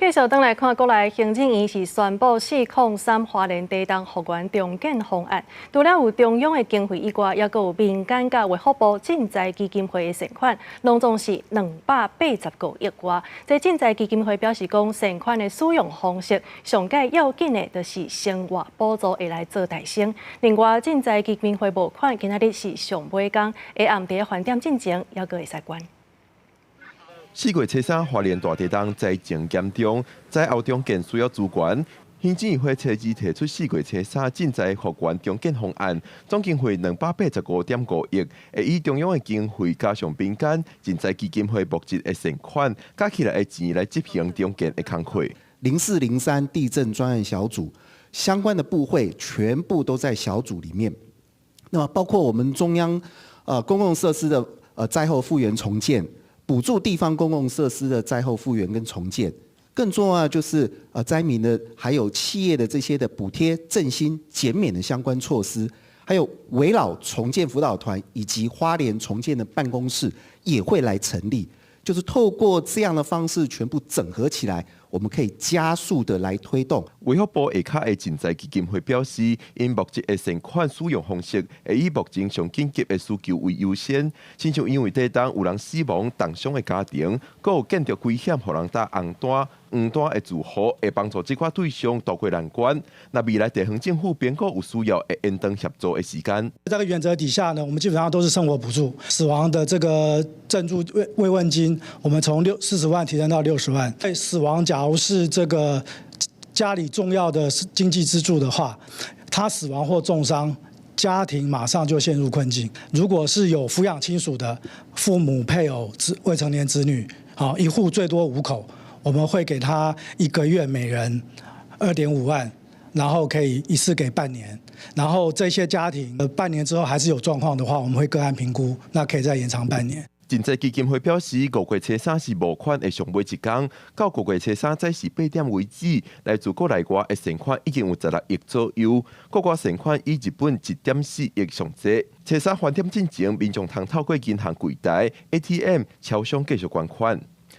继续转来看，国内行政院是宣布403花莲地动复原重建方案，除了有中央的经费以外，也有民间甲卫福部赈灾基金会的善款，拢总是289亿元。这赈灾基金会表示讲，善款的使用方式上界要紧的，就是生活补助会来做代升。另外，赈灾基金会募款今仔日是上尾工，下暗伫饭店进前，还阁会使关。 4月初3，花莲大地震灾情严重，灾后重建需要资源。行政院会初二提出4月初3赈灾复原重建方案，总经费285.5亿，会以中央的经费加上民间赈灾基金会募集的善款，加起来的钱来执行重建的工作。04、03地震专案小组相关的部会全部都在小组里面。那么包括我们中央公共设施的灾后复原重建。 补助地方公共设施的灾后复原跟重建，更重要的就是灾民的还有企业的这些的补贴、振兴、减免的相关措施，还有围绕重建辅导团以及花莲重建的办公室也会来成立，就是透过这样的方式全部整合起来，我们可以加速的来推动。卫福部下骹的赈灾基金会表示，因目前的善款使用方式会以目前上紧急的需求为优先，亲像因为地震有人死亡、重伤的家庭，阁有建筑危险，互人搭红单、黄单的住户，会帮助这块对象渡过难关。那未来地方政府编购有需要会延长协助的时间。这个原则底下呢，我们基本上都是生活补助，死亡的这个赈助慰问金，我们从40万提升到60万。对死亡，假如是这个家里重要的经济支柱的话，他死亡或重伤，家庭马上就陷入困境。如果是有抚养亲属的父母、配偶、未成年子女，好，一户最多5口，我们会给他1个月每人2.5万，然后可以一次给半年。然后这些家庭半年之后还是有状况的话，我们会个案评估，那可以再延长半年。 赈灾基金会表示，5月初3是募款的上尾一天，到5月初3早时8点为止，来自国内外的善款已经有16亿左右，国外善款以日本1.4亿上济。初3饭店进前，民众通透过银行柜台、ATM、超商继续捐款。